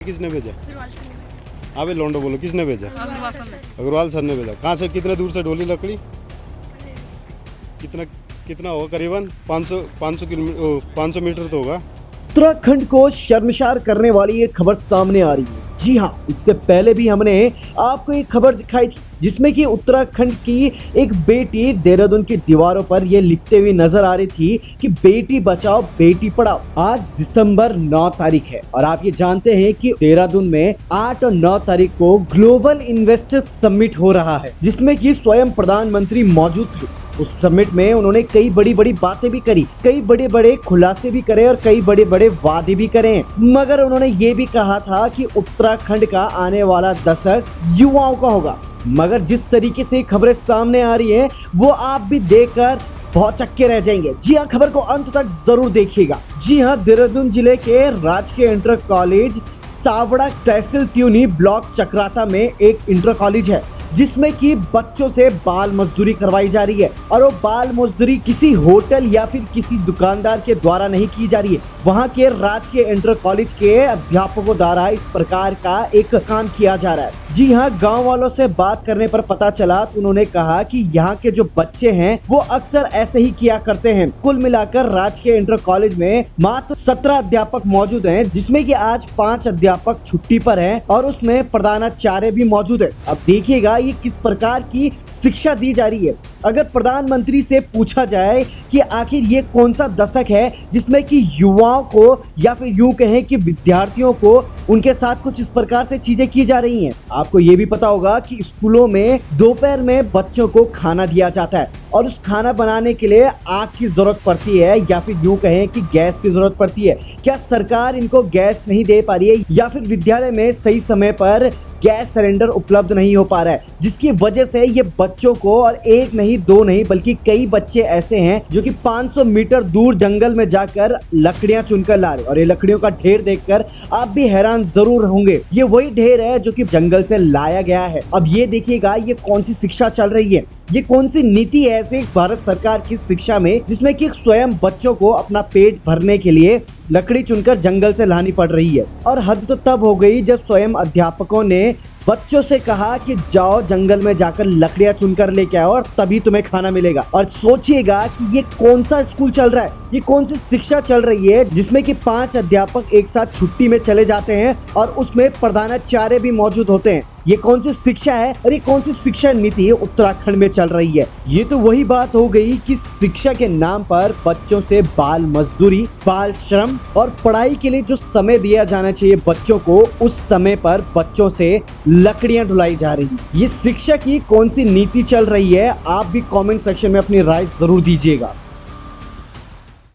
किसने भेजा? अग्रवाल सर ने भेजा। अबे लोंडो बोलो, किसने भेजा? अग्रवाल सर ने। अग्रवाल सर ने भेजा। कहाँ से, कितने दूर से डोली लकड़ी? कितना कितना होगा? करीबन 500 किलोमीटर, 500 मीटर तो होगा। उत्तराखंड को शर्मसार करने वाली ये खबर सामने आ रही है। जी हाँ, इससे पहले भी हमने आपको एक खबर दिखाई थी जिसमें कि उत्तराखंड की एक बेटी देहरादून की दीवारों पर ये लिखते हुए नजर आ रही थी कि बेटी बचाओ बेटी पढ़ाओ। आज दिसंबर 9 तारीख है और आप ये जानते हैं कि देहरादून में 8 और 9 तारीख को ग्लोबल इन्वेस्टर्स समिट हो रहा है, जिसमें कि स्वयं प्रधानमंत्री मौजूद थे। उस समिट में उन्होंने कई बड़ी बड़ी बातें भी करी, कई बड़े बड़े खुलासे भी करे और कई बड़े बड़े वादे भी करे, मगर उन्होंने ये भी कहा था कि उत्तराखंड का आने वाला दशक युवाओं का होगा। मगर जिस तरीके से खबरें सामने आ रही है वो आप भी देखकर बहुत चक्के रह जाएंगे। जी हाँ, खबर को अंत तक जरूर देखिएगा। जी हाँ, देहरादून जिले के राजकीय इंटर कॉलेज सावड़ा तहसील त्यूनी ब्लॉक चक्राता में एक इंटर कॉलेज है जिसमें कि बच्चों से बाल मजदूरी करवाई जा रही है और वो बाल मजदूरी किसी होटल या फिर किसी दुकानदार के द्वारा नहीं की जा रही है। वहाँ के राजकीय इंटर कॉलेज के अध्यापकों द्वारा इस प्रकार का एक काम किया जा रहा है। जी हाँ, गाँव वालों से बात करने पर पता चला तो उन्होंने कहा कि यहाँ के जो बच्चे हैं वो अक्सर ऐसे ही किया करते हैं। कुल मिलाकर राजकीय इंटर कॉलेज में मात्र 17 अध्यापक मौजूद हैं, जिसमें कि आज 5 अध्यापक छुट्टी पर हैं और उसमें प्रधानाचार्य भी मौजूद है। अब देखिएगा ये किस प्रकार की शिक्षा दी जा रही है। अगर प्रधानमंत्री से पूछा जाए कि आखिर ये कौन सा दशक है जिसमें कि युवाओं को या फिर यूं कहें कि विद्यार्थियों को उनके साथ कुछ इस प्रकार से चीजें की जा रही हैं। आपको ये भी पता होगा कि स्कूलों में दोपहर में बच्चों को खाना दिया जाता है और उस खाना बनाने के लिए आग की जरूरत पड़ती है या फिर यूं कहें कि गैस की जरूरत पड़ती है। क्या सरकार इनको गैस नहीं दे पा रही है या फिर विद्यालय में सही समय पर गैस सिलेंडर उपलब्ध नहीं हो पा रहा है, जिसकी वजह से ये बच्चों को, और एक नहीं दो नहीं बल्कि कई बच्चे ऐसे हैं जो कि 500 मीटर दूर जंगल में जाकर लकड़ियां चुनकर ला रहे। और ये लकड़ियों का ढेर देखकर आप भी हैरान जरूर होंगे। ये वही ढेर है जो कि जंगल से लाया गया है। अब ये देखिएगा ये कौन सी शिक्षा चल रही है, ये कौन सी नीति है ऐसे भारत सरकार की शिक्षा में, जिसमें कि स्वयं बच्चों को अपना पेट भरने के लिए लकड़ी चुनकर जंगल से लानी पड़ रही है। और हद तो तब हो गई जब स्वयं अध्यापकों ने बच्चों से कहा कि जाओ जंगल में जाकर लकड़ियां चुनकर लेके आओ और तभी तुम्हें खाना मिलेगा। और सोचिएगा कि ये कौन सा स्कूल चल रहा है, ये कौन सी शिक्षा चल रही है जिसमें कि 5 अध्यापक एक साथ छुट्टी में चले जाते हैं और उसमें प्रधानाचार्य भी मौजूद होते हैं। ये कौन सी शिक्षा है और ये कौन सी शिक्षा नीति है उत्तराखंड में चल रही है। ये तो वही बात हो गई कि शिक्षा के नाम पर बच्चों से बाल मजदूरी, बाल श्रम और पढ़ाई के लिए जो समय दिया जाना चाहिए बच्चों को, उस समय पर बच्चों से लकड़ियां ढुलाई जा रही है। ये शिक्षा की कौन सी नीति चल रही है, आप भी कमेंट सेक्शन में अपनी राय जरूर दीजिएगा।